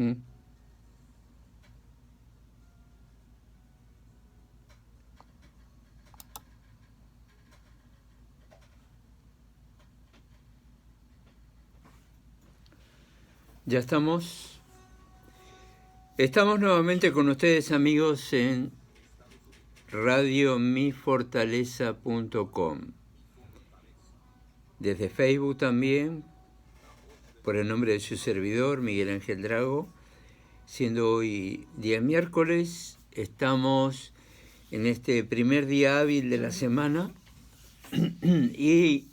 ¿Mm? Ya estamos. Estamos nuevamente con ustedes, amigos, en radiomifortaleza.com. Desde Facebook también, por el nombre de su servidor, Miguel Ángel Drago. Siendo hoy día miércoles, estamos en este primer día hábil de la semana y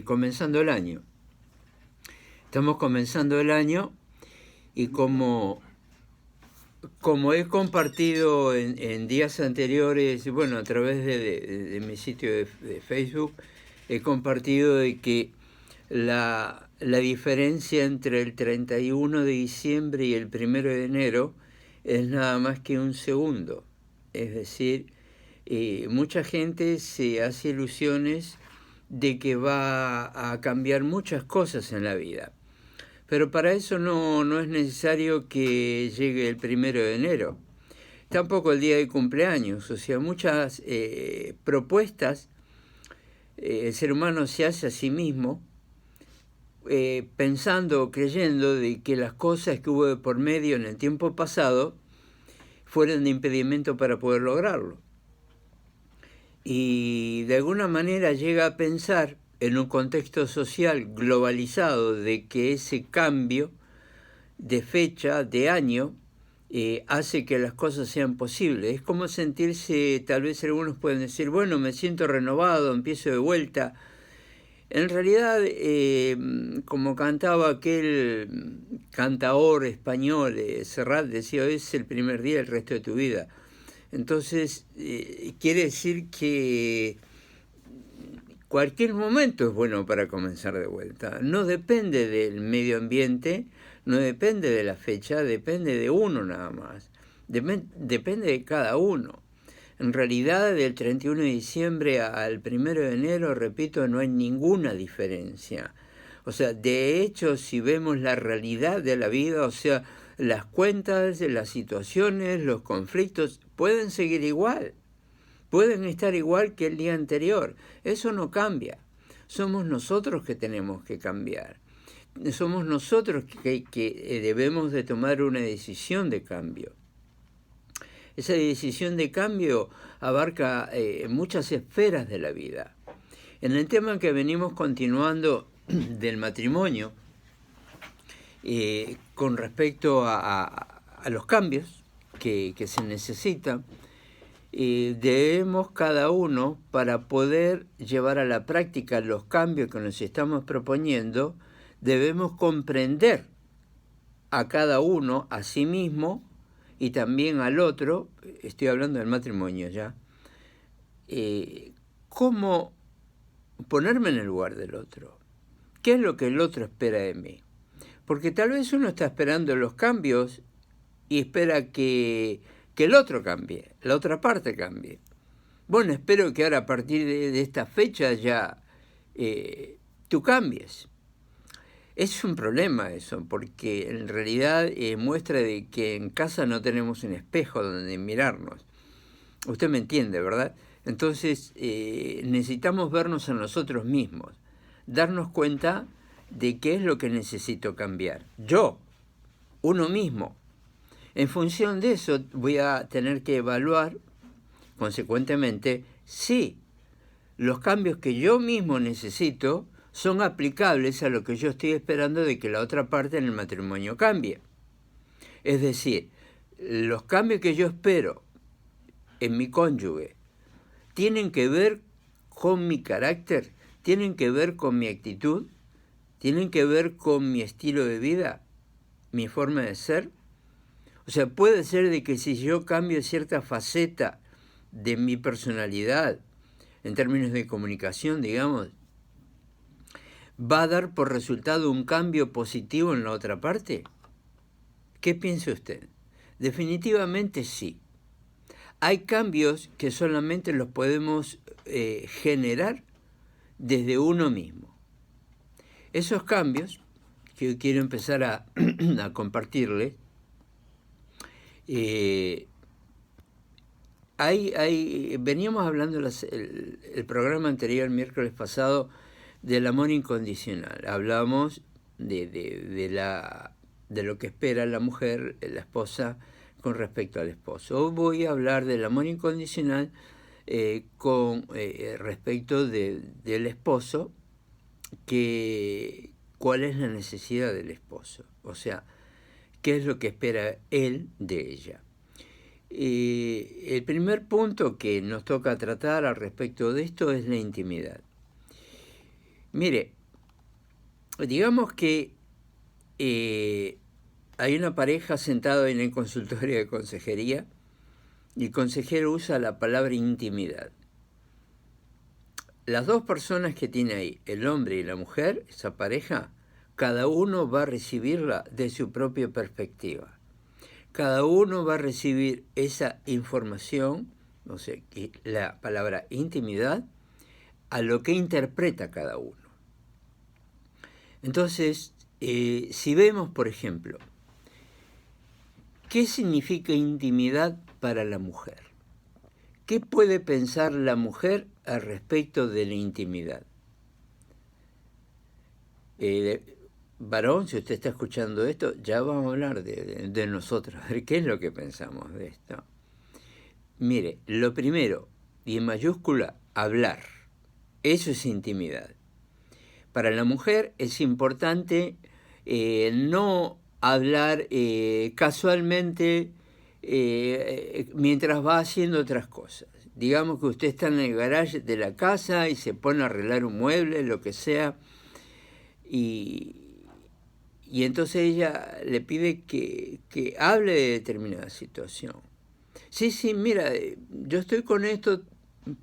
comenzando el año. Estamos comenzando el año y como he compartido en días anteriores, bueno, a través de mi sitio de Facebook, he compartido de que la diferencia entre el 31 de diciembre y el 1 de enero es nada más que un segundo. Es decir, mucha gente se hace ilusiones de que va a cambiar muchas cosas en la vida. Pero para eso no es necesario que llegue el 1 de enero. Tampoco el día de cumpleaños. O sea, muchas propuestas el ser humano se hace a sí mismo pensando o creyendo de que las cosas que hubo de por medio en el tiempo pasado fueron de impedimento para poder lograrlo. Y de alguna manera llega a pensar en un contexto social globalizado de que ese cambio de fecha, de año, hace que las cosas sean posibles. Es como sentirse, tal vez algunos pueden decir, bueno, me siento renovado, empiezo de vuelta. En realidad, como cantaba aquel cantaor español, Serrat, decía, es el primer día del resto de tu vida. Entonces, quiere decir que cualquier momento es bueno para comenzar de vuelta. No depende del medio ambiente, no depende de la fecha, depende de uno nada más. Depende de cada uno. En realidad, del 31 de diciembre al 1 de enero, repito, no hay ninguna diferencia. O sea, de hecho, si vemos la realidad de la vida, o sea, las cuentas, las situaciones, los conflictos, pueden seguir igual. Pueden estar igual que el día anterior. Eso no cambia. Somos nosotros que tenemos que cambiar. Somos nosotros que debemos de tomar una decisión de cambio. Esa decisión de cambio abarca muchas esferas de la vida. En el tema que venimos continuando del matrimonio, con respecto a los cambios que se necesitan, debemos cada uno, para poder llevar a la práctica los cambios que nos estamos proponiendo, debemos comprender a cada uno, a sí mismo y también al otro, estoy hablando del matrimonio ya, cómo ponerme en el lugar del otro. ¿Qué es lo que el otro espera de mí? Porque tal vez uno está esperando los cambios y espera que el otro cambie, la otra parte cambie. Bueno, espero que ahora a partir de esta fecha ya tú cambies. Es un problema eso, porque en realidad muestra de que en casa no tenemos un espejo donde mirarnos. Usted me entiende, ¿verdad? Entonces necesitamos vernos a nosotros mismos, darnos cuenta de qué es lo que necesito cambiar. Yo, uno mismo. En función de eso voy a tener que evaluar, consecuentemente, si los cambios que yo mismo necesito son aplicables a lo que yo estoy esperando de que la otra parte en el matrimonio cambie. Es decir, los cambios que yo espero en mi cónyuge tienen que ver con mi carácter, tienen que ver con mi actitud, tienen que ver con mi estilo de vida, mi forma de ser. O sea, puede ser de que si yo cambio cierta faceta de mi personalidad, en términos de comunicación, digamos, ¿va a dar por resultado un cambio positivo en la otra parte? ¿Qué piensa usted? Definitivamente sí. Hay cambios que solamente los podemos generar desde uno mismo. Esos cambios que yo quiero empezar a compartirles Eh, veníamos hablando el programa anterior, el miércoles pasado, del amor incondicional. Hablamos de lo que espera la mujer, la esposa, con respecto al esposo. Hoy voy a hablar del amor incondicional con respecto del esposo, cuál es la necesidad del esposo, o sea, qué es lo que espera él de ella. El primer punto que nos toca tratar al respecto de esto es la intimidad. Mire, digamos que hay una pareja sentada en el consultorio de consejería y el consejero usa la palabra intimidad. Las dos personas que tiene ahí, el hombre y la mujer, esa pareja, cada uno va a recibirla de su propia perspectiva. Cada uno va a recibir esa información, o sea, la palabra intimidad, a lo que interpreta cada uno. Entonces, si vemos, por ejemplo, ¿qué significa intimidad para la mujer? ¿Qué puede pensar la mujer al respecto de la intimidad? Varón, si usted está escuchando esto, ya vamos a hablar de nosotros, a ver qué es lo que pensamos de esto. Mire, lo primero, y en mayúscula, hablar. Eso es intimidad. Para la mujer es importante no hablar casualmente mientras va haciendo otras cosas. Digamos que usted está en el garage de la casa y se pone a arreglar un mueble, lo que sea, y entonces ella le pide que hable de determinada situación. Sí, mira, yo estoy con esto,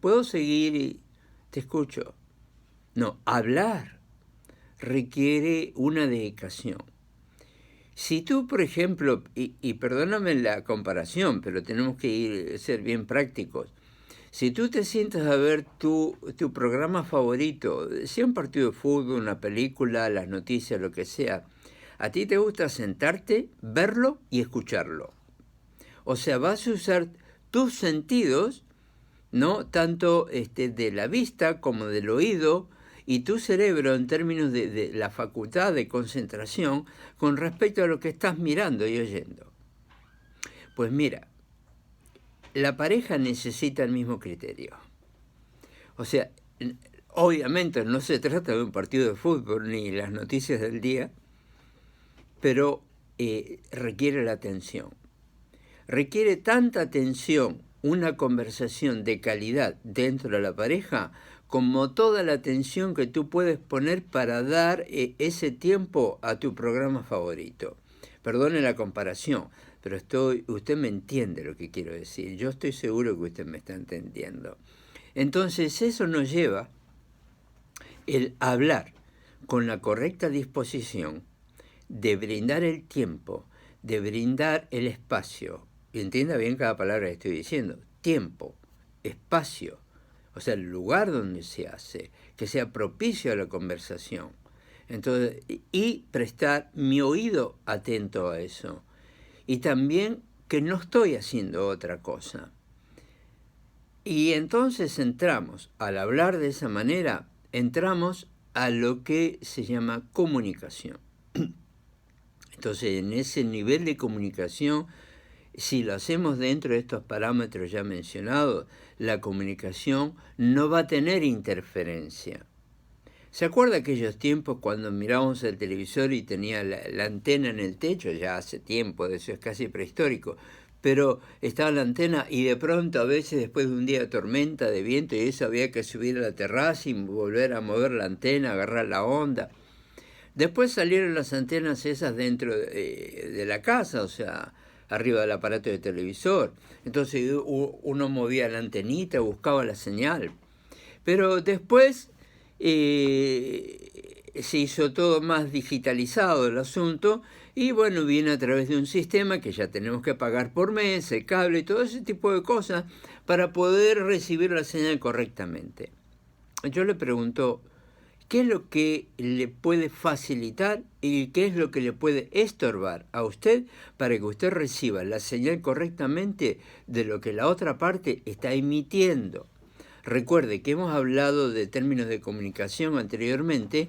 puedo seguir y te escucho. No, hablar requiere una dedicación. Si tú, por ejemplo, y perdóname la comparación, pero tenemos que ser bien prácticos, si tú te sientas a ver tu programa favorito, sea un partido de fútbol, una película, las noticias, lo que sea, a ti te gusta sentarte, verlo y escucharlo. O sea, vas a usar tus sentidos, ¿no? Tanto de la vista como del oído, y tu cerebro en términos de la facultad de concentración con respecto a lo que estás mirando y oyendo. Pues mira, la pareja necesita el mismo criterio. O sea, obviamente no se trata de un partido de fútbol ni las noticias del día, pero requiere la atención. Requiere tanta atención una conversación de calidad dentro de la pareja como toda la atención que tú puedes poner para dar ese tiempo a tu programa favorito. Perdone la comparación, pero usted me entiende lo que quiero decir. Yo estoy seguro que usted me está entendiendo. Entonces eso nos lleva el hablar con la correcta disposición de brindar el tiempo, de brindar el espacio. Y entienda bien cada palabra que estoy diciendo. Tiempo, espacio, o sea, el lugar donde se hace, que sea propicio a la conversación. Entonces, y prestar mi oído atento a eso. Y también que no estoy haciendo otra cosa. Y entonces entramos, al hablar de esa manera, entramos a lo que se llama comunicación. Entonces, en ese nivel de comunicación, si lo hacemos dentro de estos parámetros ya mencionados, la comunicación no va a tener interferencia. ¿Se acuerda aquellos tiempos cuando mirábamos el televisor y tenía la antena en el techo? Ya hace tiempo, de eso es casi prehistórico. Pero estaba la antena y de pronto a veces después de un día de tormenta, de viento y eso había que subir a la terraza y volver a mover la antena, agarrar la onda. Después salieron las antenas esas dentro de la casa, o sea, arriba del aparato de televisor. Entonces uno movía la antenita, buscaba la señal. Pero después se hizo todo más digitalizado el asunto y bueno, viene a través de un sistema que ya tenemos que pagar por mes, el cable y todo ese tipo de cosas para poder recibir la señal correctamente. Yo le pregunto, qué es lo que le puede facilitar y qué es lo que le puede estorbar a usted para que usted reciba la señal correctamente de lo que la otra parte está emitiendo. Recuerde que hemos hablado de términos de comunicación anteriormente,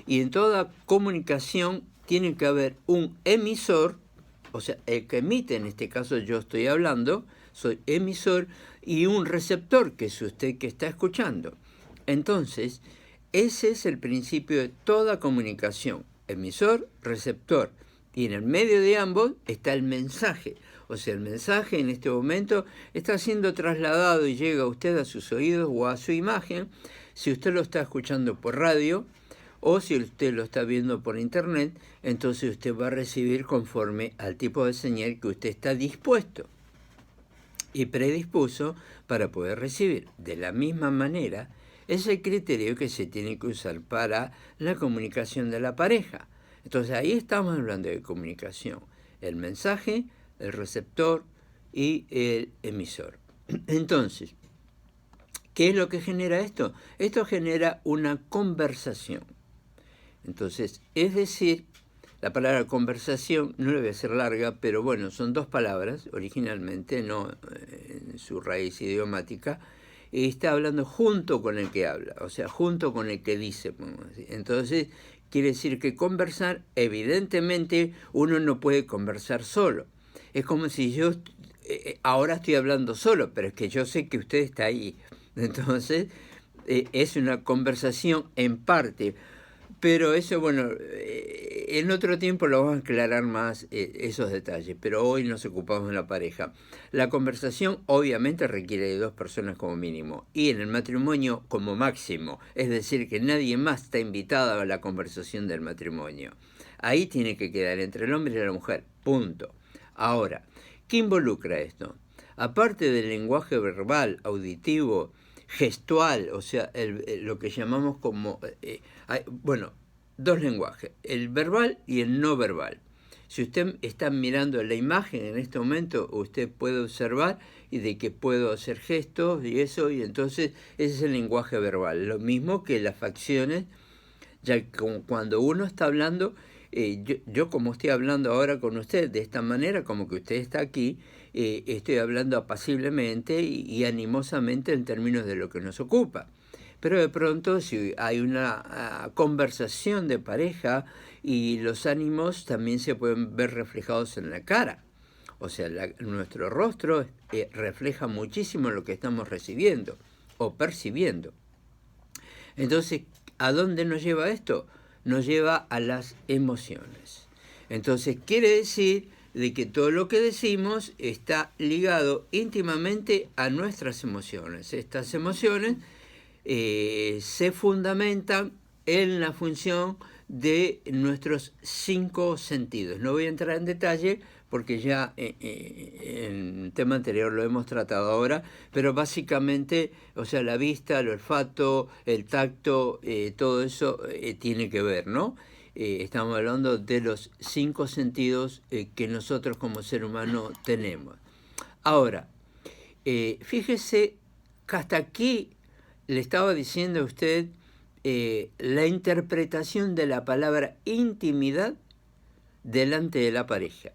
y en toda comunicación tiene que haber un emisor, o sea, el que emite, en este caso yo estoy hablando, soy emisor, y un receptor, que es usted que está escuchando. Entonces, ese es el principio de toda comunicación, emisor, receptor, y en el medio de ambos está el mensaje. O sea, el mensaje en este momento está siendo trasladado y llega a usted a sus oídos o a su imagen, si usted lo está escuchando por radio o si usted lo está viendo por internet, entonces usted va a recibir conforme al tipo de señal que usted está dispuesto y predispuso para poder recibir. De la misma manera, es el criterio que se tiene que usar para la comunicación de la pareja. Entonces ahí estamos hablando de comunicación, el mensaje, el receptor y el emisor. Entonces, ¿qué es lo que genera esto? Esto genera una conversación. Entonces, es decir, la palabra conversación, no le voy a hacer larga, pero bueno, son dos palabras originalmente, no en su raíz idiomática, y está hablando junto con el que habla, o sea, junto con el que dice. Entonces, quiere decir que conversar, evidentemente, uno no puede conversar solo. Es como si yo ahora estoy hablando solo, pero es que yo sé que usted está ahí. Entonces, es una conversación en parte. Pero eso, bueno, en otro tiempo lo vamos a aclarar más esos detalles, pero hoy nos ocupamos de la pareja. La conversación obviamente requiere de dos personas como mínimo, y en el matrimonio como máximo, es decir, que nadie más está invitado a la conversación del matrimonio. Ahí tiene que quedar entre el hombre y la mujer, punto. Ahora, ¿qué involucra esto? Aparte del lenguaje verbal, auditivo, gestual, o sea, lo que llamamos como, bueno, dos lenguajes, el verbal y el no verbal. Si usted está mirando la imagen en este momento, usted puede observar y de que puedo hacer gestos y eso, y entonces ese es el lenguaje verbal. Lo mismo que las facciones, ya que cuando uno está hablando, yo como estoy hablando ahora con usted, de esta manera, como que usted está aquí, estoy hablando apaciblemente y animosamente en términos de lo que nos ocupa. Pero de pronto, si hay una conversación de pareja, y los ánimos también se pueden ver reflejados en la cara. O sea, nuestro rostro refleja muchísimo lo que estamos recibiendo o percibiendo. Entonces, ¿a dónde nos lleva esto? Nos lleva a las emociones. Entonces, quiere decir de que todo lo que decimos está ligado íntimamente a nuestras emociones. Estas emociones se fundamentan en la función de nuestros 5 sentidos. No voy a entrar en detalle porque ya en el tema anterior lo hemos tratado ahora, pero básicamente, o sea, la vista, el olfato, el tacto, todo eso tiene que ver, ¿no? Estamos hablando de los 5 sentidos que nosotros como ser humano tenemos. Ahora, fíjese que hasta aquí le estaba diciendo a usted la interpretación de la palabra intimidad delante de la pareja.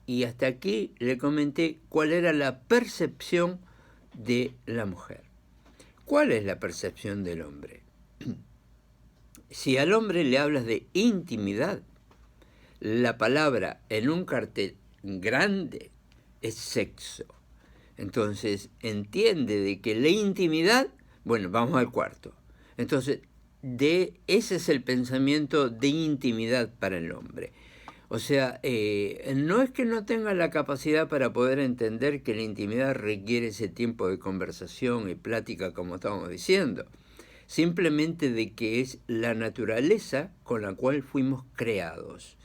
Y hasta aquí le comenté cuál era la percepción de la mujer. ¿Cuál es la percepción del hombre? Si al hombre le hablas de intimidad, la palabra en un cartel grande es sexo. Entonces entiende de que la intimidad, bueno, vamos al cuarto. Entonces, ese es el pensamiento de intimidad para el hombre. O sea, no es que no tenga la capacidad para poder entender que la intimidad requiere ese tiempo de conversación y plática, como estábamos diciendo. Simplemente de que es la naturaleza con la cual fuimos creados.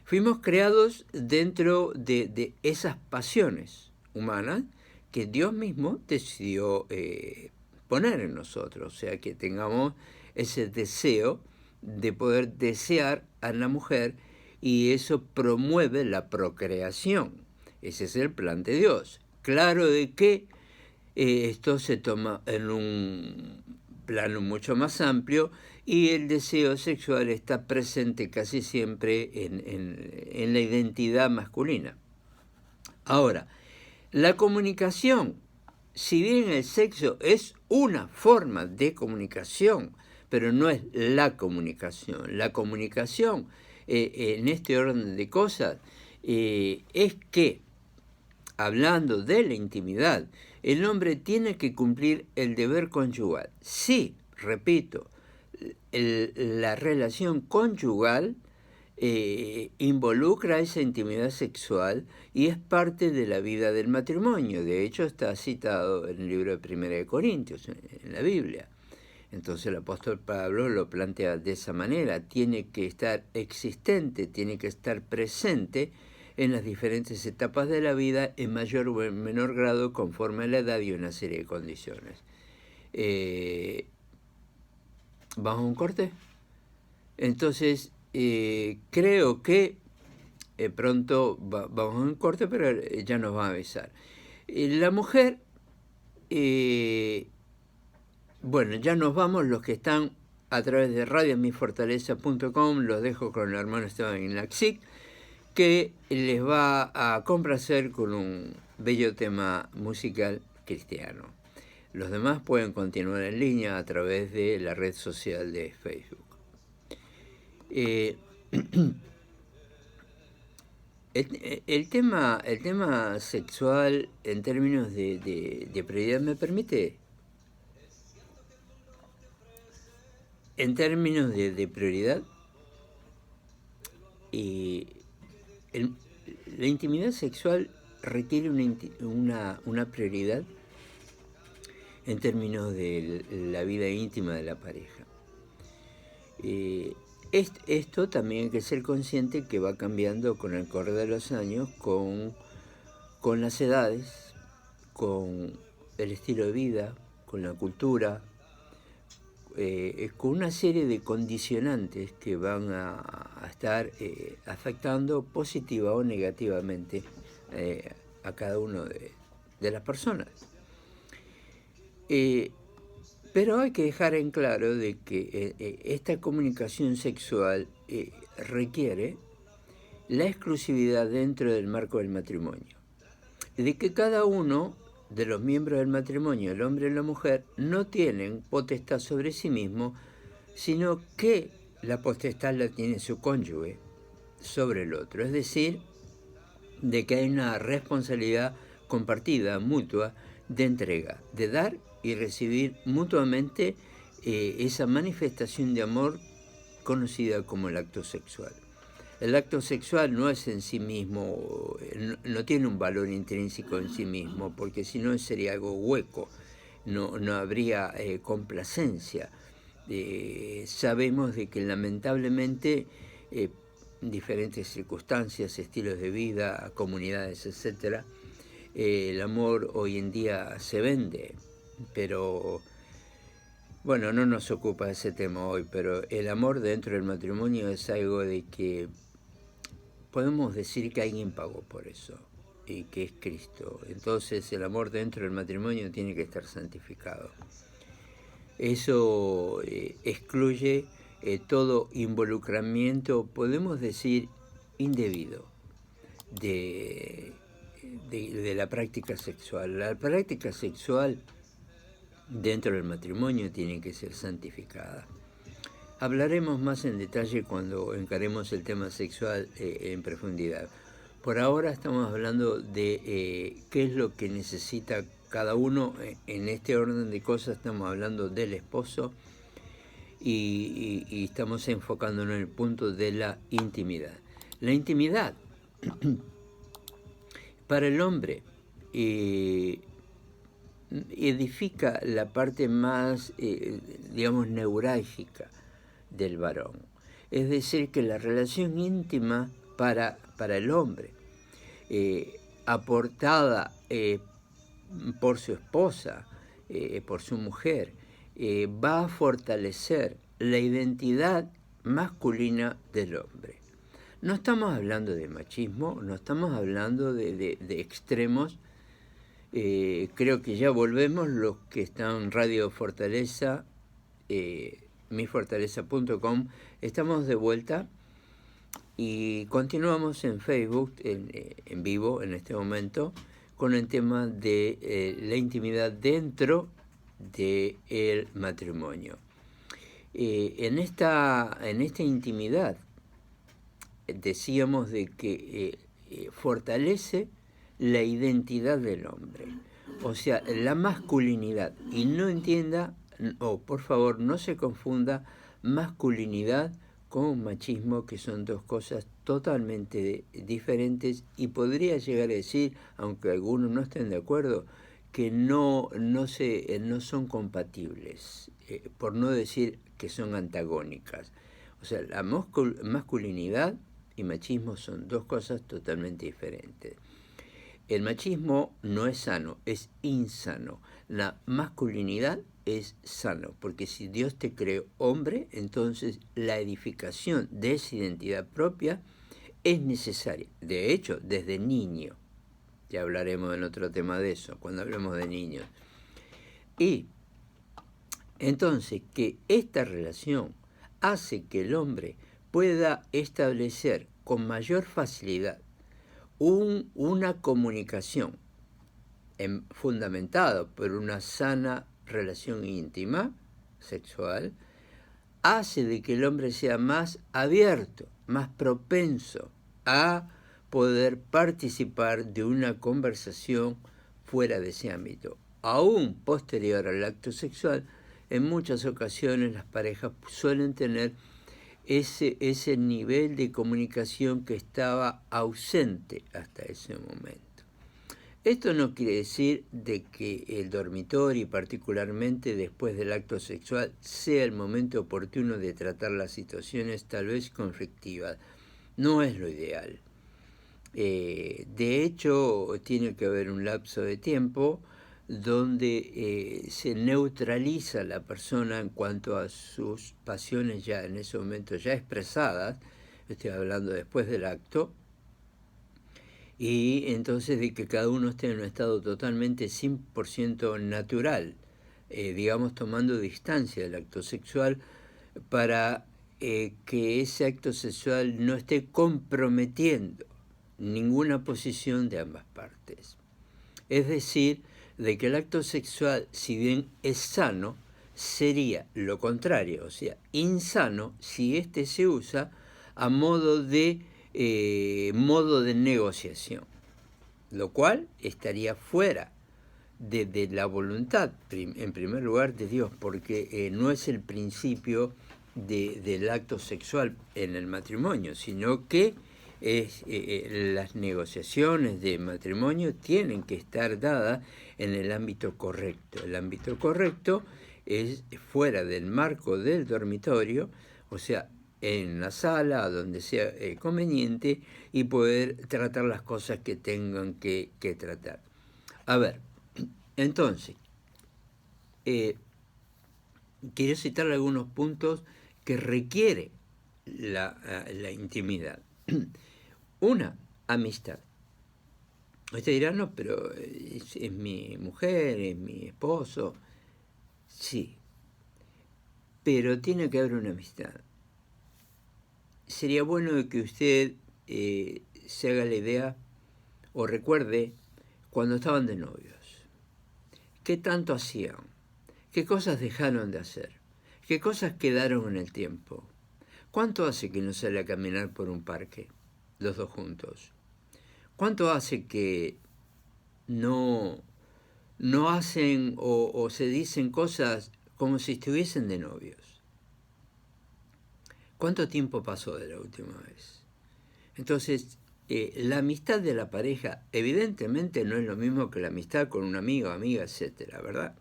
Fuimos creados dentro de esas pasiones humanas que Dios mismo decidió poner en nosotros. O sea, que tengamos ese deseo de poder desear a la mujer, y eso promueve la procreación. Ese es el plan de Dios. Claro de que esto se toma en un plano mucho más amplio, y el deseo sexual está presente casi siempre en la identidad masculina. Ahora, la comunicación, si bien el sexo es una forma de comunicación, pero no es la comunicación. La comunicación, en este orden de cosas, es que, hablando de la intimidad, el hombre tiene que cumplir el deber conyugal. Sí, repito, la relación conyugal involucra esa intimidad sexual y es parte de la vida del matrimonio. De hecho, está citado en el libro de 1 de Corintios, en la Biblia. Entonces el apóstol Pablo lo plantea de esa manera: tiene que estar existente, tiene que estar presente en las diferentes etapas de la vida, en mayor o en menor grado, conforme a la edad y una serie de condiciones. ¿Vamos a un corte? Entonces, creo que pronto vamos a un corte, pero ya nos va a avisar. La mujer, bueno, ya nos vamos. Los que están a través de radiomifortaleza.com, los dejo con el hermano Esteban Inaxic, que les va a complacer con un bello tema musical cristiano. Los demás pueden continuar en línea a través de la red social de Facebook. El tema sexual en términos de prioridad, ¿me permite? En términos de prioridad, la intimidad sexual requiere una prioridad en términos de la vida íntima de la pareja. Esto también hay que ser consciente que va cambiando con el correr de los años, con las edades, con el estilo de vida, con la cultura, con una serie de condicionantes que van a estar afectando positiva o negativamente a cada uno de las personas. Pero hay que dejar en claro de que esta comunicación sexual requiere la exclusividad dentro del marco del matrimonio, de que cada uno de los miembros del matrimonio, el hombre y la mujer, no tienen potestad sobre sí mismo, sino que la potestad la tiene su cónyuge sobre el otro. Es decir, de que hay una responsabilidad compartida, mutua, de entrega, de dar y recibir mutuamente esa manifestación de amor conocida como el acto sexual. El acto sexual no es en sí mismo, no tiene un valor intrínseco en sí mismo, porque si no sería algo hueco, no habría complacencia. Sabemos de que lamentablemente diferentes circunstancias, estilos de vida, comunidades, etc., el amor hoy en día se vende, pero bueno, no nos ocupa ese tema hoy, pero el amor dentro del matrimonio es algo de que podemos decir que alguien pagó por eso, y que es Cristo. Entonces el amor dentro del matrimonio tiene que estar santificado. Eso excluye todo involucramiento, podemos decir, indebido de la práctica sexual. La práctica sexual dentro del matrimonio tiene que ser santificada. Hablaremos más en detalle cuando encaremos el tema sexual en profundidad. Por ahora estamos hablando de qué es lo que necesita cada uno. En este orden de cosas estamos hablando del esposo y estamos enfocándonos en el punto de la intimidad. La intimidad para el hombre edifica la parte más, digamos, neurálgica del varón. Es decir, que la relación íntima para el hombre, aportada por su esposa, por su mujer, va a fortalecer la identidad masculina del hombre. No estamos hablando de machismo, no estamos hablando de extremos. Creo que ya volvemos, los que están en Radio Fortaleza, mifortaleza.com. Estamos de vuelta y continuamos en Facebook, en vivo en este momento, con el tema de la intimidad dentro del matrimonio. En esta intimidad decíamos de que fortalece la identidad del hombre, o sea, la masculinidad. Y no entienda, o por favor no se confunda masculinidad con machismo, que son dos cosas totalmente diferentes, y podría llegar a decir, aunque algunos no estén de acuerdo, que no son compatibles, por no decir que son antagónicas. O sea, la masculinidad y machismo son dos cosas totalmente diferentes. El machismo no es sano, es insano. La masculinidad es sano, porque si Dios te creó hombre, entonces la edificación de esa identidad propia es necesaria. De hecho, desde niño. Ya hablaremos en otro tema de eso, cuando hablemos de niños. Y entonces que esta relación hace que el hombre pueda establecer con mayor facilidad una comunicación fundamentada por una sana relación íntima, sexual, hace de que el hombre sea más abierto, más propenso a poder participar de una conversación fuera de ese ámbito. Aún posterior al acto sexual, en muchas ocasiones las parejas suelen tener ese nivel de comunicación que estaba ausente hasta ese momento. Esto no quiere decir de que el dormitorio, y particularmente después del acto sexual, sea el momento oportuno de tratar las situaciones tal vez conflictivas. No es lo ideal. De hecho, tiene que haber un lapso de tiempo donde se neutraliza a la persona en cuanto a sus pasiones ya en ese momento ya expresadas, estoy hablando después del acto, y entonces de que cada uno esté en un estado totalmente 100% natural, digamos tomando distancia del acto sexual, para que ese acto sexual no esté comprometiendo ninguna posición de ambas partes. Es decir, de que el acto sexual, si bien es sano, sería lo contrario, o sea, insano si éste se usa a modo de negociación, lo cual estaría fuera de la voluntad, en primer lugar, de Dios, porque no es el principio del acto sexual en el matrimonio, sino que las negociaciones de matrimonio tienen que estar dadas en el ámbito correcto. El ámbito correcto es fuera del marco del dormitorio, o sea, en la sala, donde sea conveniente, y poder tratar las cosas que tengan que tratar. A ver, entonces, quiero citar algunos puntos que requiere la intimidad. Una, amistad. Usted dirá, no, pero es mi mujer, es mi esposo. Sí, pero tiene que haber una amistad. Sería bueno que usted se haga la idea o recuerde cuando estaban de novios. ¿Qué tanto hacían? ¿Qué cosas dejaron de hacer? ¿Qué cosas quedaron en el tiempo? ¿Cuánto hace que no sale a caminar por un parque, los dos juntos? ¿Cuánto hace que no hacen o se dicen cosas como si estuviesen de novios? ¿Cuánto tiempo pasó de la última vez? Entonces, la amistad de la pareja evidentemente no es lo mismo que la amistad con un amigo, amiga, etcétera, ¿verdad?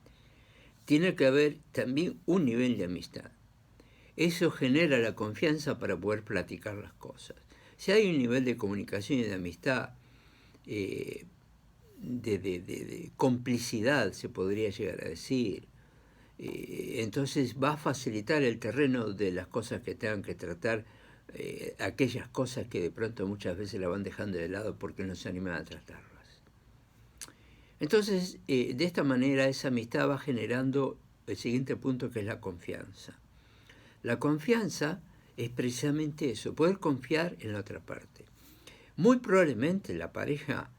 Tiene que haber también un nivel de amistad. Eso genera la confianza para poder platicar las cosas. Si hay un nivel de comunicación y de amistad, de complicidad, se podría llegar a decir, entonces va a facilitar el terreno de las cosas que tengan que tratar, aquellas cosas que de pronto muchas veces la van dejando de lado porque no se animan a tratarlas. Entonces, de esta manera esa amistad va generando el siguiente punto, que es la confianza. La confianza es precisamente eso, poder confiar en la otra parte. Muy probablemente la pareja,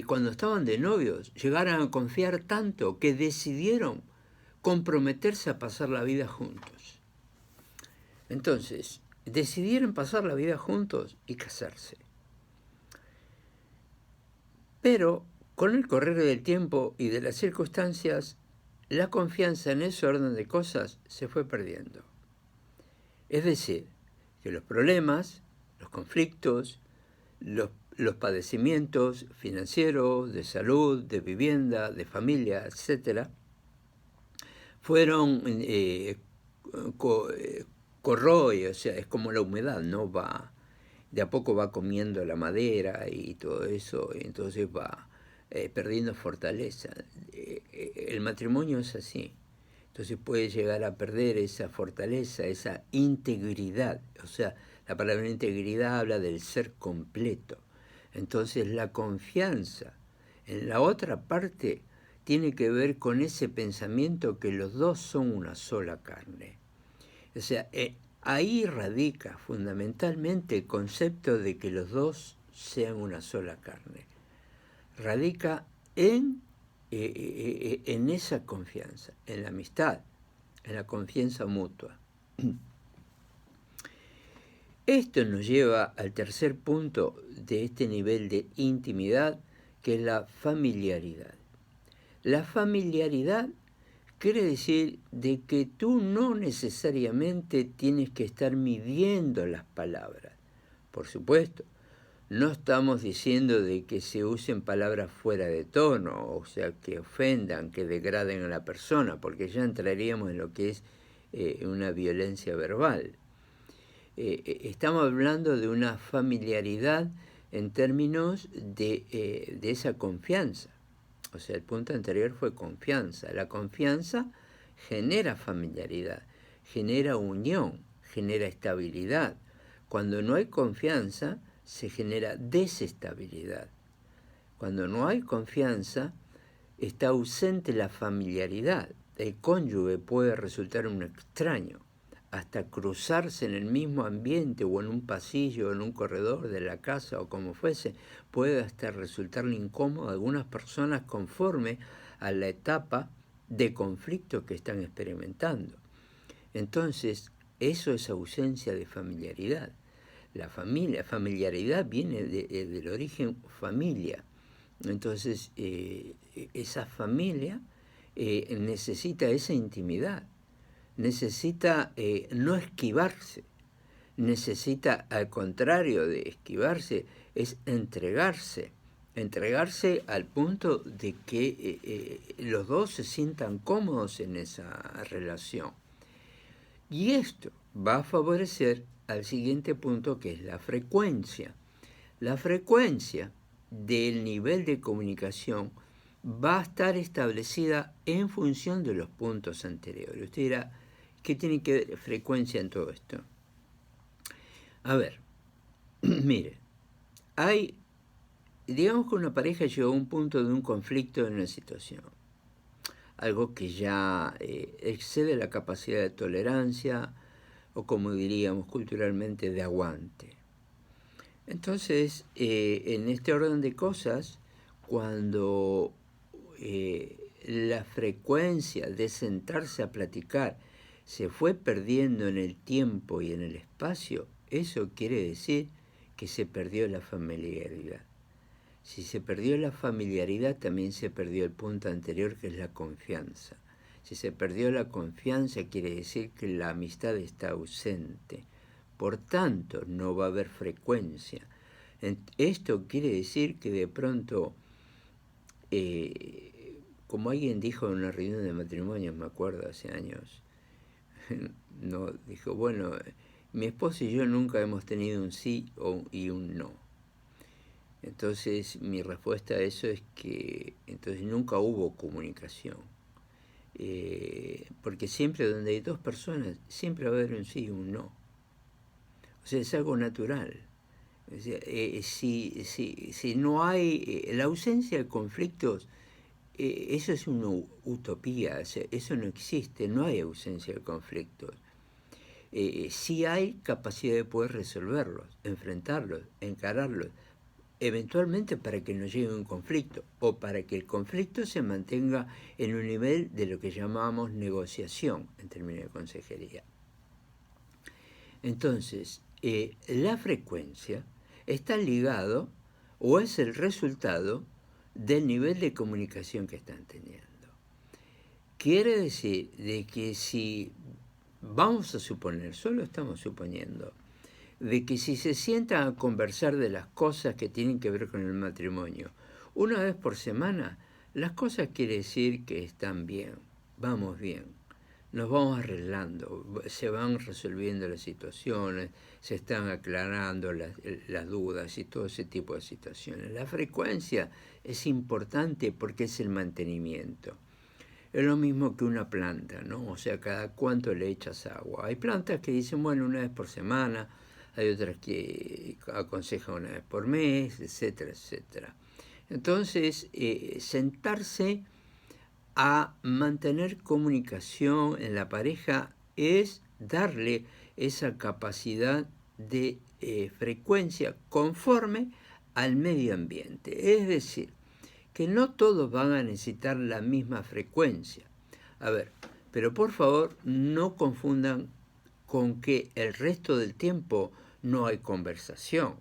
cuando estaban de novios, llegaron a confiar tanto que decidieron comprometerse a pasar la vida juntos. Entonces, decidieron pasar la vida juntos y casarse. Pero con el correr del tiempo y de las circunstancias, la confianza en ese orden de cosas se fue perdiendo. Es decir, que los problemas, los conflictos, los padecimientos financieros, de salud, de vivienda, de familia, etc., fueron corroe, o sea, es como la humedad, ¿no? De a poco va comiendo la madera y todo eso, y entonces va perdiendo fortaleza. El matrimonio es así. Entonces puede llegar a perder esa fortaleza, esa integridad. O sea, la palabra integridad habla del ser completo. Entonces la confianza en la otra parte tiene que ver con ese pensamiento que los dos son una sola carne. O sea, ahí radica fundamentalmente el concepto de que los dos sean una sola carne. Radica en esa confianza, en la amistad, en la confianza mutua. Esto nos lleva al tercer punto de este nivel de intimidad, que es la familiaridad. La familiaridad quiere decir de que tú no necesariamente tienes que estar midiendo las palabras. Por supuesto, no estamos diciendo de que se usen palabras fuera de tono, o sea, que ofendan, que degraden a la persona, porque ya entraríamos en lo que es una violencia verbal. Estamos hablando de una familiaridad en términos de esa confianza. O sea, el punto anterior fue confianza. La confianza genera familiaridad, genera unión, genera estabilidad. Cuando no hay confianza, se genera desestabilidad. Cuando no hay confianza, está ausente la familiaridad. El cónyuge puede resultar un extraño, hasta cruzarse en el mismo ambiente o en un pasillo o en un corredor de la casa o como fuese, puede hasta resultarle incómodo a algunas personas conforme a la etapa de conflicto que están experimentando. Entonces, eso es ausencia de familiaridad. La familiaridad viene del origen familia. Entonces, esa familia necesita esa intimidad. Necesita no esquivarse, necesita, al contrario de esquivarse, es entregarse al punto de que los dos se sientan cómodos en esa relación. Y esto va a favorecer al siguiente punto, que es la frecuencia. La frecuencia del nivel de comunicación va a estar establecida en función de los puntos anteriores. Usted dirá, ¿qué tiene que ver frecuencia en todo esto? A ver, mire, digamos que una pareja llegó a un punto de un conflicto en una situación, algo que ya excede la capacidad de tolerancia, o como diríamos culturalmente, de aguante. Entonces, en este orden de cosas, cuando la frecuencia de sentarse a platicar se fue perdiendo en el tiempo y en el espacio, eso quiere decir que se perdió la familiaridad. Si se perdió la familiaridad, también se perdió el punto anterior, que es la confianza. Si se perdió la confianza, quiere decir que la amistad está ausente. Por tanto, no va a haber frecuencia. Esto quiere decir que de pronto, como alguien dijo en una reunión de matrimonios, me acuerdo, hace años, no, dijo, bueno, mi esposo y yo nunca hemos tenido un sí y un no. Entonces, mi respuesta a eso es que entonces nunca hubo comunicación. Porque siempre donde hay dos personas, siempre va a haber un sí y un no. O sea, es algo natural. O sea, si no hay la ausencia de conflictos, eso es una utopía, eso no existe, no hay ausencia de conflictos. Sí hay capacidad de poder resolverlos, enfrentarlos, encararlos, eventualmente para que no llegue un conflicto o para que el conflicto se mantenga en un nivel de lo que llamamos negociación en términos de consejería. Entonces, la frecuencia está ligado o es el resultado del nivel de comunicación que están teniendo. Quiere decir de que si, vamos a suponer, solo estamos suponiendo, de que si se sientan a conversar de las cosas que tienen que ver con el matrimonio una vez por semana, las cosas quiere decir que están bien, vamos bien, nos vamos arreglando, se van resolviendo las situaciones, se están aclarando las dudas y todo ese tipo de situaciones. La frecuencia es importante porque es el mantenimiento. Es lo mismo que una planta, ¿no? O sea, cada cuánto le echas agua. Hay plantas que dicen, bueno, una vez por semana, hay otras que aconsejan una vez por mes, etcétera, etcétera. Entonces, sentarse a mantener comunicación en la pareja es darle esa capacidad de frecuencia conforme al medio ambiente. Es decir, que no todos van a necesitar la misma frecuencia. A ver, pero por favor no confundan con que el resto del tiempo no hay conversación.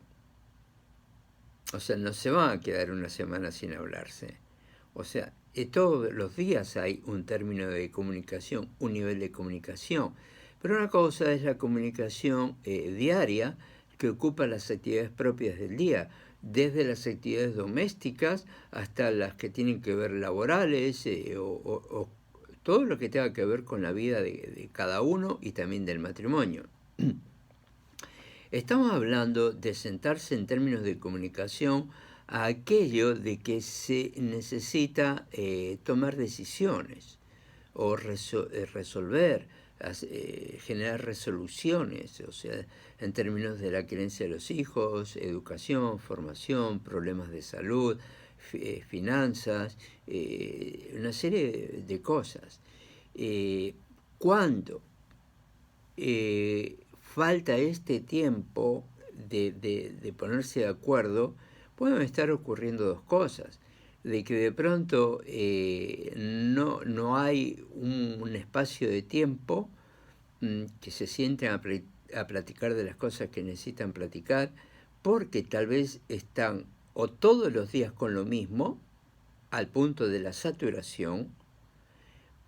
O sea, no se van a quedar una semana sin hablarse. O sea, todos los días hay un término de comunicación, un nivel de comunicación. Pero una cosa es la comunicación diaria que ocupa las actividades propias del día, desde las actividades domésticas hasta las que tienen que ver laborales o todo lo que tenga que ver con la vida de cada uno y también del matrimonio. Estamos hablando de sentarse en términos de comunicación a aquello de que se necesita tomar decisiones o resolver, generar resoluciones, o sea, en términos de la creencia de los hijos, educación, formación, problemas de salud, finanzas, una serie de cosas. Cuando falta este tiempo de ponerse de acuerdo, pueden estar ocurriendo dos cosas. De que de pronto no hay un espacio de tiempo que se sienten a platicar de las cosas que necesitan platicar, porque tal vez están o todos los días con lo mismo, al punto de la saturación,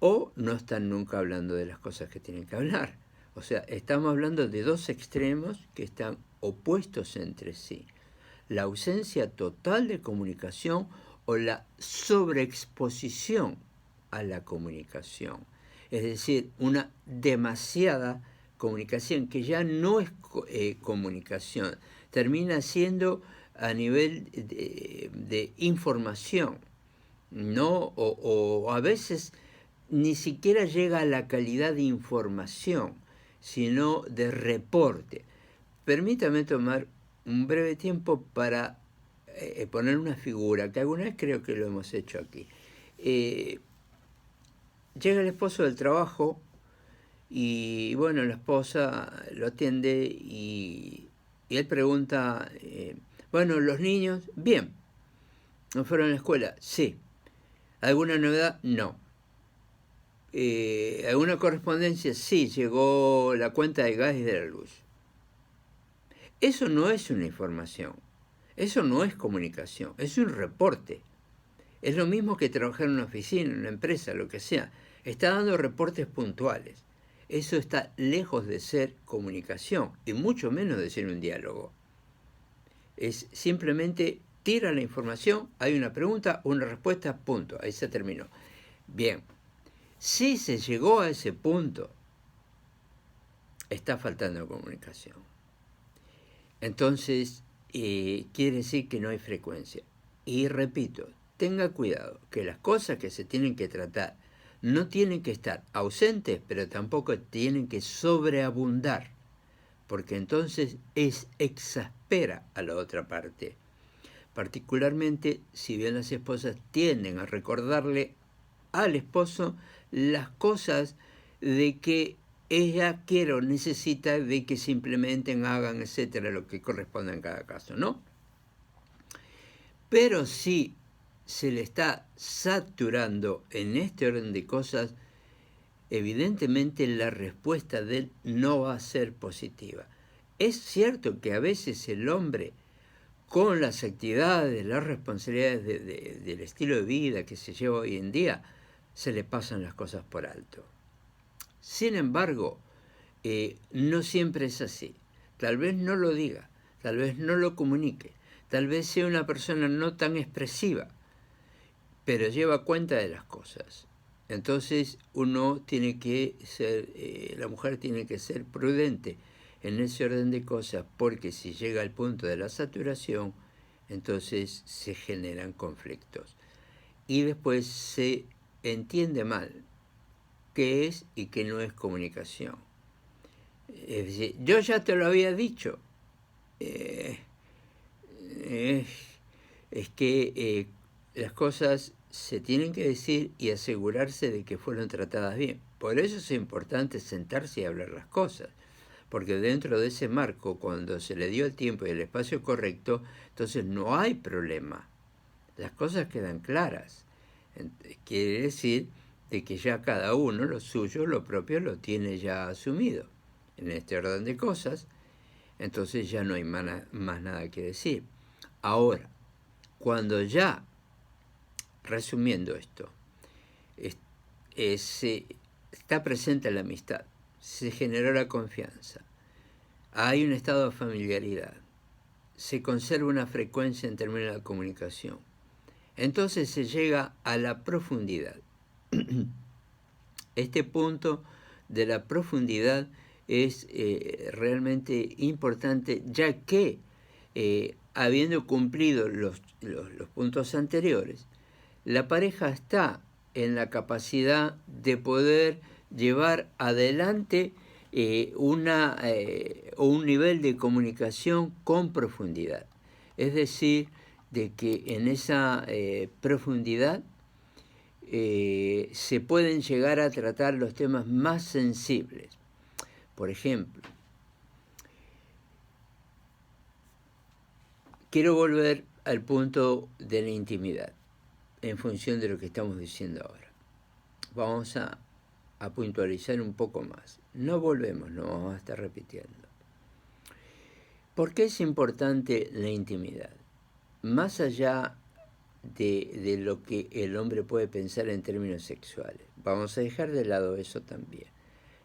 o no están nunca hablando de las cosas que tienen que hablar. O sea, estamos hablando de dos extremos que están opuestos entre sí. La ausencia total de comunicación o la sobreexposición a la comunicación. Es decir, una demasiada comunicación que ya no es comunicación, termina siendo a nivel de información, ¿no? O a veces ni siquiera llega a la calidad de información, sino de reporte. Permítame tomar un breve tiempo para poner una figura, que alguna vez creo que lo hemos hecho aquí. Llega el esposo del trabajo y, bueno, la esposa lo atiende y él pregunta, bueno, ¿los niños? Bien. ¿No fueron a la escuela? Sí. ¿Alguna novedad? No. ¿Alguna correspondencia? Sí, llegó la cuenta de gas y de la luz. Eso no es una información, eso no es comunicación, es un reporte. Es lo mismo que trabajar en una oficina, en una empresa, lo que sea. Está dando reportes puntuales. Eso está lejos de ser comunicación y mucho menos de ser un diálogo. Es simplemente tira la información, hay una pregunta, una respuesta, punto. Ahí se terminó. Bien. Si se llegó a ese punto, está faltando comunicación. Entonces, quiere decir que no hay frecuencia. Y repito, tenga cuidado que las cosas que se tienen que tratar no tienen que estar ausentes, pero tampoco tienen que sobreabundar, porque entonces exaspera a la otra parte. particularmente si bien las esposas tienden a recordarle al esposo las cosas de que ella quiere o necesita de que se implementen, hagan, etcétera, lo que corresponda en cada caso, ¿no? Pero si se le está saturando en este orden de cosas, evidentemente la respuesta de él no va a ser positiva. Es cierto que a veces el hombre, con las actividades, las responsabilidades del estilo de vida que se lleva hoy en día, se le pasan las cosas por alto. Sin embargo, no siempre es así. Tal vez no lo diga, tal vez no lo comunique, tal vez sea una persona no tan expresiva, pero lleva cuenta de las cosas. Entonces uno tiene que ser, la mujer tiene que ser prudente en ese orden de cosas, porque si llega al punto de la saturación, entonces se generan conflictos. Y después se entiende mal qué es y qué no es comunicación. Es decir, yo ya te lo había dicho. Es que las cosas se tienen que decir y asegurarse de que fueron tratadas bien. Por eso es importante sentarse y hablar las cosas, porque dentro de ese marco, cuando se le dio el tiempo y el espacio correcto, entonces no hay problema. Las cosas quedan claras. Quiere decir de que ya cada uno lo suyo, lo propio, lo tiene ya asumido. En este orden de cosas, entonces ya no hay más nada que decir. Ahora, cuando ya, resumiendo esto, está presente la amistad, se generó la confianza, hay un estado de familiaridad, se conserva una frecuencia en términos de la comunicación, entonces se llega a la profundidad. Este punto de la profundidad es realmente importante, ya que habiendo cumplido los puntos anteriores, la pareja está en la capacidad de poder llevar adelante un nivel de comunicación con profundidad. Es decir, de que en esa profundidad se pueden llegar a tratar los temas más sensibles. Por ejemplo, quiero volver al punto de la intimidad, en función de lo que estamos diciendo ahora. Vamos a puntualizar un poco más. No volvemos, no vamos a estar repitiendo. ¿Por qué es importante la intimidad? Más allá de lo que el hombre puede pensar en términos sexuales. Vamos a dejar de lado eso también.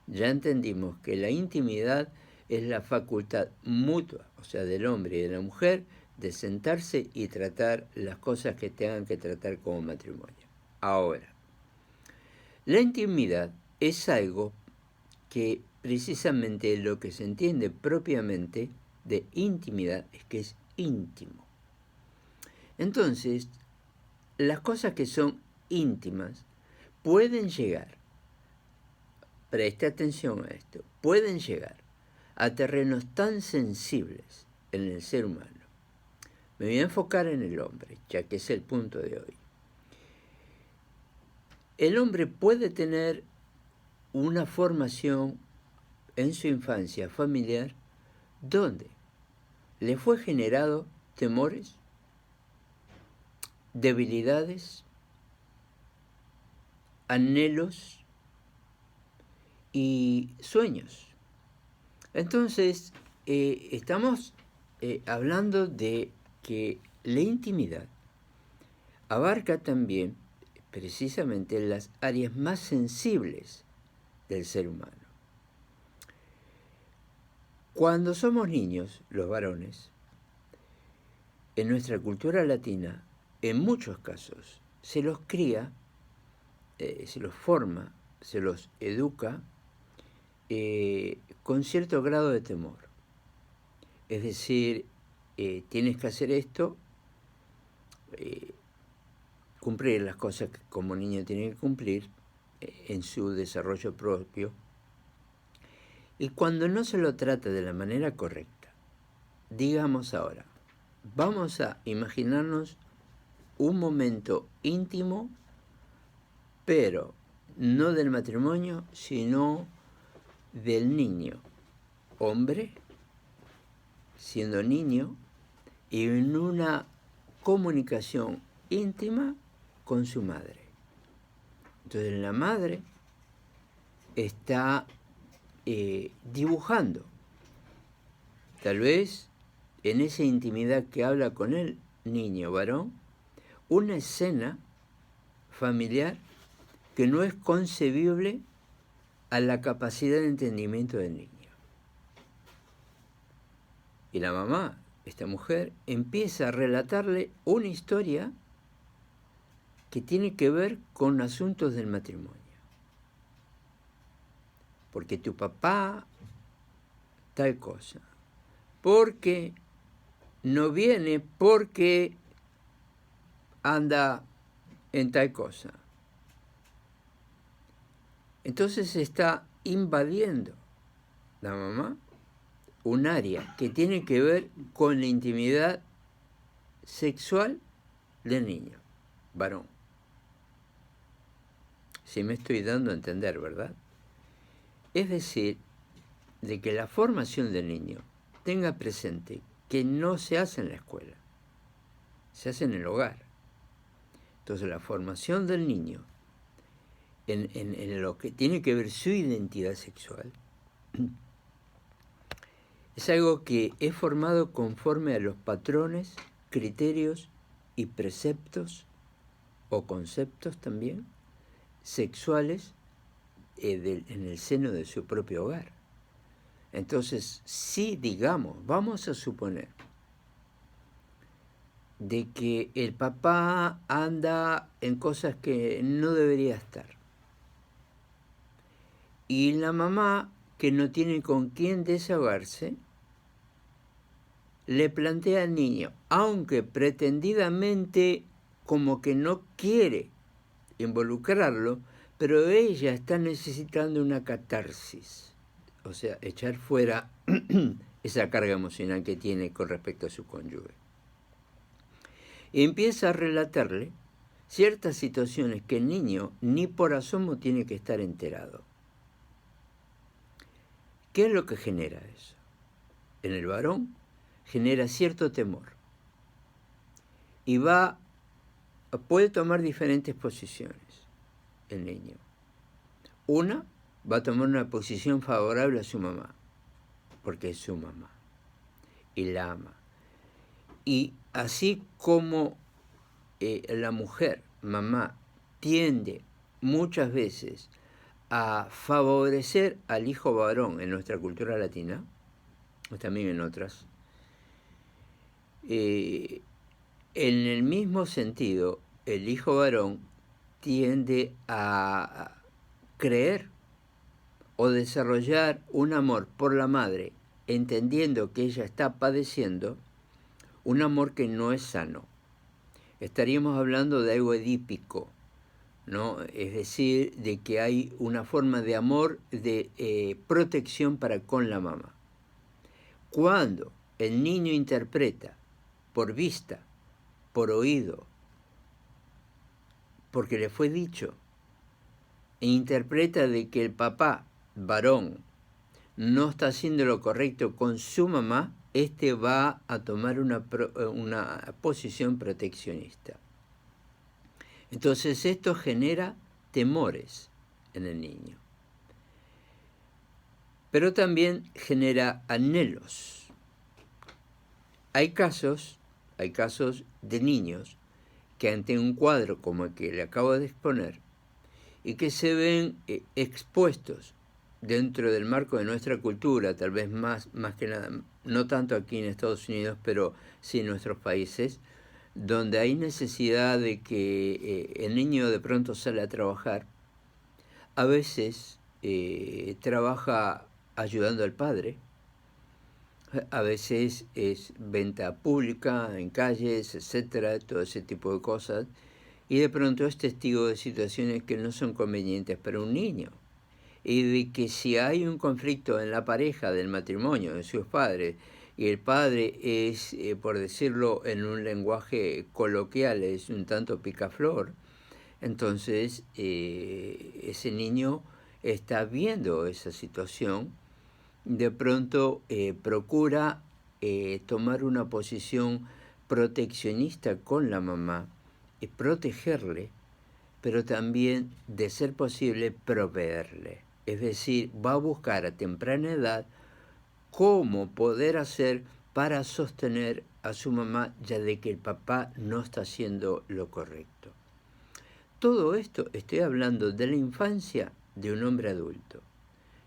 Ya entendimos que la intimidad es la facultad mutua, o sea, del hombre y de la mujer, de sentarse y tratar las cosas que tengan que tratar como matrimonio. Ahora, la intimidad es algo que precisamente lo que se entiende propiamente de intimidad es que es íntimo. Entonces, las cosas que son íntimas pueden llegar, preste atención a esto, pueden llegar a terrenos tan sensibles en el ser humano. Me voy a enfocar en el hombre, ya que es el punto de hoy. El hombre puede tener una formación en su infancia familiar donde le fue generado temores, debilidades, anhelos y sueños. Entonces, estamos hablando de que la intimidad abarca también precisamente las áreas más sensibles del ser humano. Cuando somos niños, los varones, en nuestra cultura latina, en muchos casos, se los cría, se los forma, se los educa con cierto grado de temor. Es decir, tienes que hacer esto, cumplir las cosas que como niño tiene que cumplir en su desarrollo propio. Y cuando no se lo trata de la manera correcta, digamos ahora, vamos a imaginarnos un momento íntimo, pero no del matrimonio, sino del niño, hombre, siendo niño, y en una comunicación íntima con su madre. Entonces la madre está dibujando, tal vez en esa intimidad que habla con el niño varón, una escena familiar que no es concebible a la capacidad de entendimiento del niño. Y la mamá, esta mujer, empieza a relatarle una historia que tiene que ver con asuntos del matrimonio. Porque tu papá, tal cosa. Porque no viene porque anda en tal cosa. Entonces está invadiendo la mamá un área que tiene que ver con la intimidad sexual del niño, varón. Si me estoy dando a entender, ¿verdad? Es decir, de que la formación del niño tenga presente que no se hace en la escuela, se hace en el hogar. Entonces la formación del niño en lo que tiene que ver su identidad sexual es algo que es formado conforme a los patrones, criterios y preceptos o conceptos también sexuales en el seno de su propio hogar. Entonces, si digamos, vamos a suponer de que el papá anda en cosas que no debería estar y la mamá, que no tiene con quién desahogarse, le plantea al niño, aunque pretendidamente como que no quiere involucrarlo, pero ella está necesitando una catarsis, o sea, echar fuera esa carga emocional que tiene con respecto a su cónyuge. Y empieza a relatarle ciertas situaciones que el niño ni por asomo tiene que estar enterado. ¿Qué es lo que genera eso? En el varón genera cierto temor y puede tomar diferentes posiciones el niño. Una, va a tomar una posición favorable a su mamá, porque es su mamá y la ama. Y así como la mujer, mamá, tiende muchas veces a favorecer al hijo varón en nuestra cultura latina, o también en otras, en el mismo sentido, el hijo varón tiende a creer o desarrollar un amor por la madre, entendiendo que ella está padeciendo, un amor que no es sano. Estaríamos hablando de algo edípico, ¿no? Es decir, de que hay una forma de amor, de protección para con la mamá. Cuando el niño interpreta por vista, por oído, porque le fue dicho, e interpreta de que el papá, varón, no está haciendo lo correcto con su mamá, este va a tomar una posición proteccionista. Entonces esto genera temores en el niño, pero también genera anhelos. Hay casos de niños que ante un cuadro como el que le acabo de exponer y que se ven expuestos dentro del marco de nuestra cultura, tal vez más que nada, no tanto aquí en Estados Unidos, pero sí en nuestros países, donde hay necesidad de que el niño de pronto sale a trabajar, a veces trabaja ayudando al padre, a veces es venta pública en calles, etcétera, todo ese tipo de cosas, y de pronto es testigo de situaciones que no son convenientes para un niño. Y de que si hay un conflicto en la pareja del matrimonio de sus padres, y el padre es, por decirlo en un lenguaje coloquial, es un tanto picaflor, entonces ese niño está viendo esa situación, de pronto procura tomar una posición proteccionista con la mamá y protegerle, pero también, de ser posible, proveerle. Es decir, va a buscar a temprana edad cómo poder hacer para sostener a su mamá, ya de que el papá no está haciendo lo correcto. Todo esto estoy hablando de la infancia de un hombre adulto.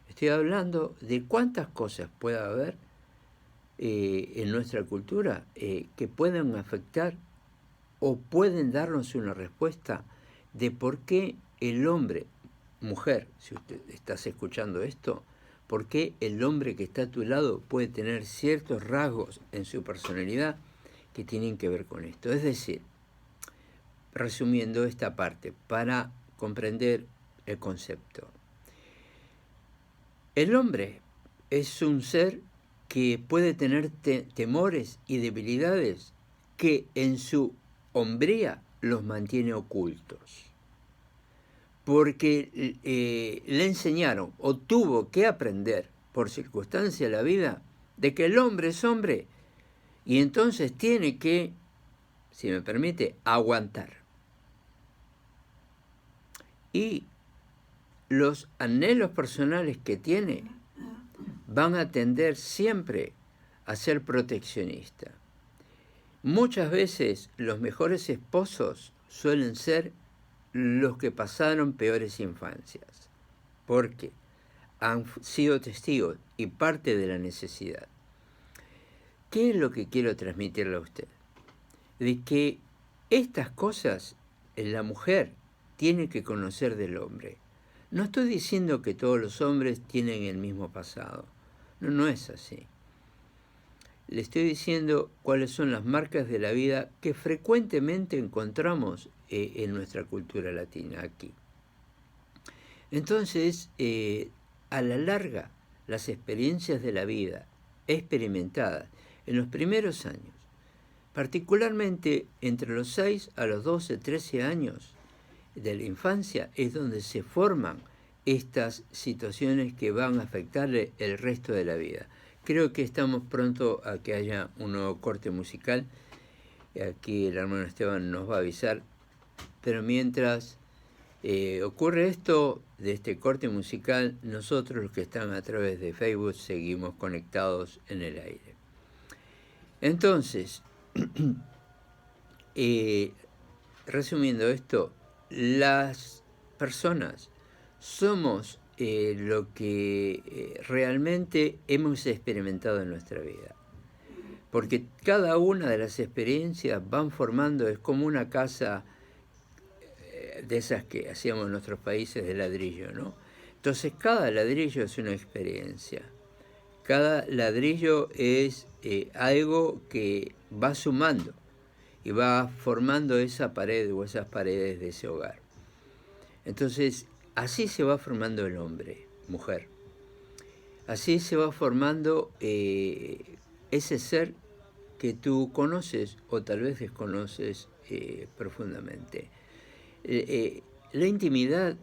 Estoy hablando de cuántas cosas puede haber en nuestra cultura que pueden afectar o pueden darnos una respuesta de por qué el hombre, mujer, si usted estás escuchando esto, por qué el hombre que está a tu lado puede tener ciertos rasgos en su personalidad que tienen que ver con esto. Es decir, resumiendo esta parte, para comprender el concepto. El hombre es un ser que puede tener temores y debilidades que en su hombría los mantiene ocultos. Porque le enseñaron o tuvo que aprender por circunstancia de la vida de que el hombre es hombre y entonces tiene que, si me permite, aguantar. Y los anhelos personales que tiene van a tender siempre a ser proteccionista. Muchas veces los mejores esposos suelen ser los que pasaron peores infancias, porque han sido testigos y parte de la necesidad. ¿Qué es lo que quiero transmitirle a usted? De que estas cosas la mujer tiene que conocer del hombre. No estoy diciendo que todos los hombres tienen el mismo pasado. No, no es así. Le estoy diciendo cuáles son las marcas de la vida que frecuentemente encontramos en nuestra cultura latina aquí. Entonces, a la larga, las experiencias de la vida experimentadas en los primeros años, particularmente entre los 6 a los 12, 13 años de la infancia, es donde se forman estas situaciones que van a afectarle el resto de la vida. Creo que estamos pronto a que haya un nuevo corte musical. Aquí el hermano Esteban nos va a avisar. Pero mientras ocurre esto de este corte musical, nosotros los que están a través de Facebook seguimos conectados en el aire. Entonces, resumiendo esto, las personas somos lo que realmente hemos experimentado en nuestra vida. Porque cada una de las experiencias van formando, es como una casa de esas que hacíamos en nuestros países de ladrillo, ¿no? Entonces cada ladrillo es una experiencia. Cada ladrillo es algo que va sumando y va formando esa pared o esas paredes de ese hogar. Entonces, así se va formando el hombre, mujer. Así se va formando ese ser que tú conoces o tal vez desconoces profundamente. La intimidad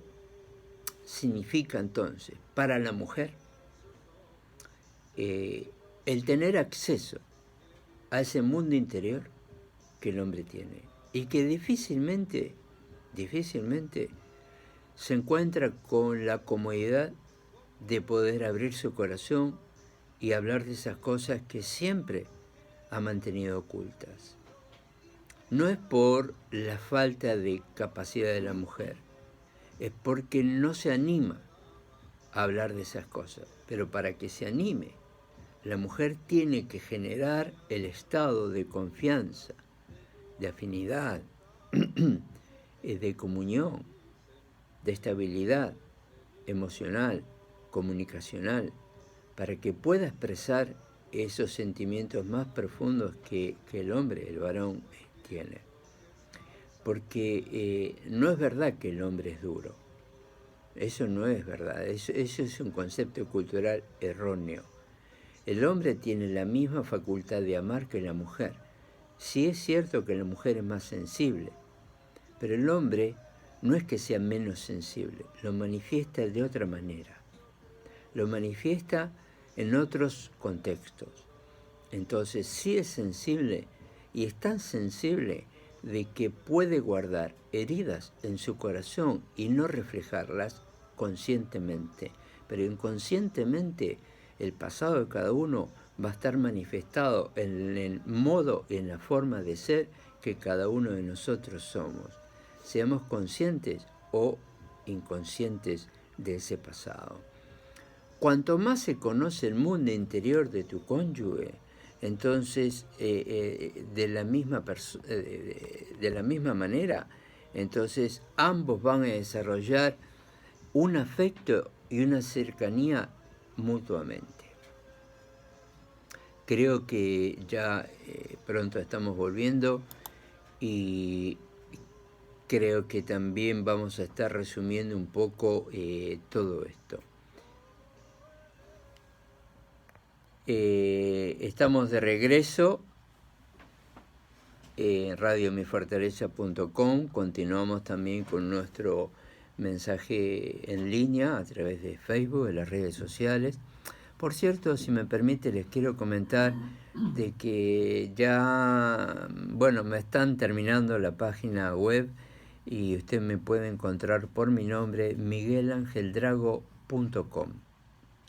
significa entonces, para la mujer, el tener acceso a ese mundo interior que el hombre tiene y que difícilmente se encuentra con la comodidad de poder abrir su corazón y hablar de esas cosas que siempre ha mantenido ocultas. No es por la falta de capacidad de la mujer, es porque no se anima a hablar de esas cosas. Pero para que se anime, la mujer tiene que generar el estado de confianza, de afinidad, de comunión, de estabilidad emocional, comunicacional, para que pueda expresar esos sentimientos más profundos que el hombre, el varón, tiene. Porque no es verdad que el hombre es duro. Eso no es verdad. Eso es un concepto cultural erróneo. el hombre tiene la misma facultad de amar que la mujer. Sí es cierto que la mujer es más sensible, pero el hombre no es que sea menos sensible, lo manifiesta de otra manera. Lo manifiesta en otros contextos. Entonces sí es sensible, y es tan sensible de que puede guardar heridas en su corazón y no reflejarlas conscientemente. Pero inconscientemente el pasado de cada uno va a estar manifestado en el modo y en la forma de ser que cada uno de nosotros somos. Seamos conscientes o inconscientes de ese pasado. Cuanto más se conoce el mundo interior de tu cónyuge, entonces de la misma manera, entonces ambos van a desarrollar un afecto y una cercanía mutuamente. Creo que ya pronto estamos volviendo y creo que también vamos a estar resumiendo un poco todo esto. Estamos de regreso en radiomifortaleza.com. Continuamos también con nuestro mensaje en línea a través de Facebook, de las redes sociales. Por cierto, si me permite, les quiero comentar de que ya, bueno, me están terminando la página web y usted me puede encontrar por mi nombre, miguelangeldrago.com.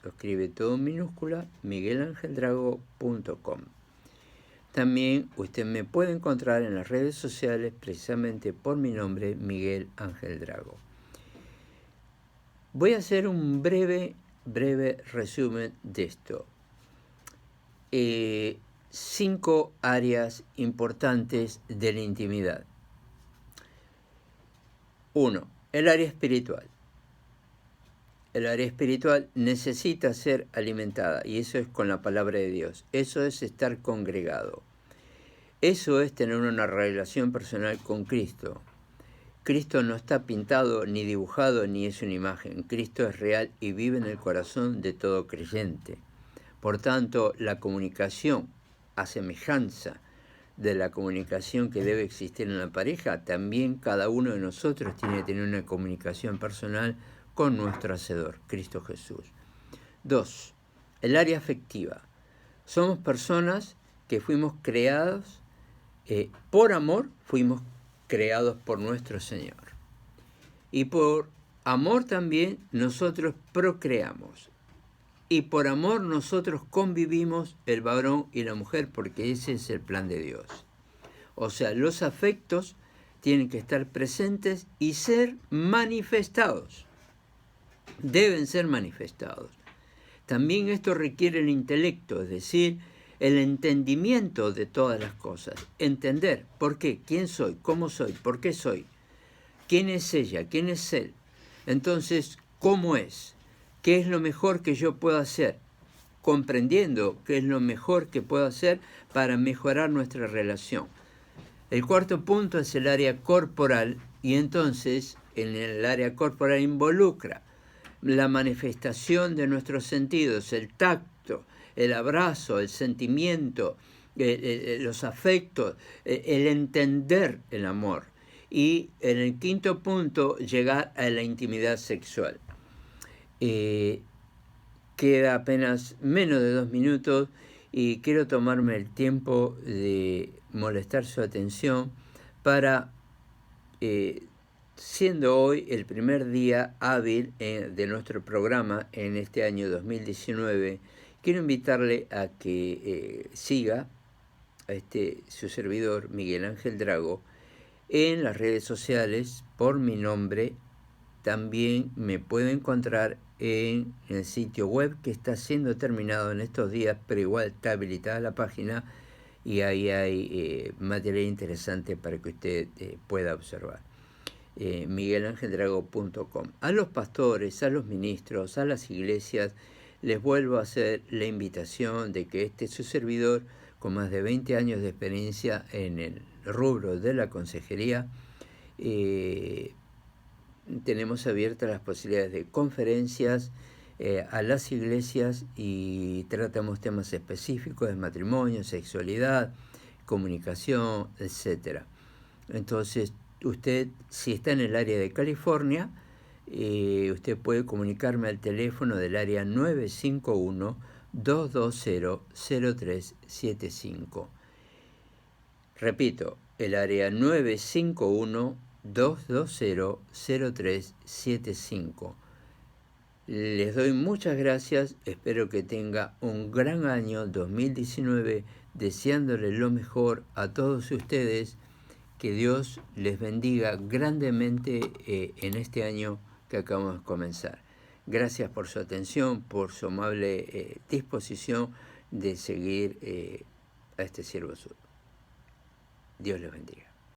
Lo escribe todo en minúscula, miguelangeldrago.com. También usted me puede encontrar en las redes sociales precisamente por mi nombre, Miguel Ángel Drago. Voy a hacer un breve resumen de esto. 5 áreas importantes de la intimidad. 1. El área espiritual. El área espiritual necesita ser alimentada, y eso es con la palabra de Dios. Eso es estar congregado. Eso es tener una relación personal con Cristo. Cristo no está pintado ni dibujado ni es una imagen. Cristo es real y vive en el corazón de todo creyente. Por tanto, la comunicación, a semejanza de la comunicación que debe existir en la pareja, también cada uno de nosotros tiene que tener una comunicación personal con nuestro Hacedor, Cristo Jesús. 2. El área afectiva. Somos personas que fuimos creados por amor, fuimos creados por nuestro Señor. Y por amor también nosotros procreamos. Y por amor nosotros convivimos el varón y la mujer, porque ese es el plan de Dios. O sea, los afectos tienen que estar presentes y ser manifestados. Deben ser manifestados. También esto requiere el intelecto, es decir, el entendimiento de todas las cosas. Entender por qué, quién soy, cómo soy, por qué soy, quién es ella, quién es él. Entonces, ¿cómo es? ¿Qué es lo mejor que yo puedo hacer? Comprendiendo qué es lo mejor que puedo hacer para mejorar nuestra relación. El cuarto punto es el área corporal, y entonces en el área corporal involucra la manifestación de nuestros sentidos, el tacto, el abrazo, el sentimiento, los afectos, el entender el amor. Y en el quinto punto, llegar a la intimidad sexual. Queda apenas menos de 2 minutos y quiero tomarme el tiempo de molestar su atención para, siendo hoy el primer día hábil de nuestro programa en este año 2019, quiero invitarle a que siga a su servidor Miguel Ángel Drago en las redes sociales por mi nombre. También me puede encontrar en el sitio web que está siendo terminado en estos días, pero igual está habilitada la página y ahí hay material interesante para que usted pueda observar. miguelangeldrago.com. A los pastores, a los ministros, a las iglesias, les vuelvo a hacer la invitación de que su servidor, con más de 20 años de experiencia en el rubro de la consejería, tenemos abiertas las posibilidades de conferencias a las iglesias y tratamos temas específicos de matrimonio, sexualidad, comunicación, etc. Entonces, usted, si está en el área de California, usted puede comunicarme al teléfono del área 951-220-0375. Repito, el área 951-220-0375. Les doy muchas gracias, espero que tenga un gran año 2019, deseándole lo mejor a todos ustedes, que Dios les bendiga grandemente en este año que acabamos de comenzar. Gracias por su atención, por su amable disposición de seguir a este siervo suyo. Dios les bendiga.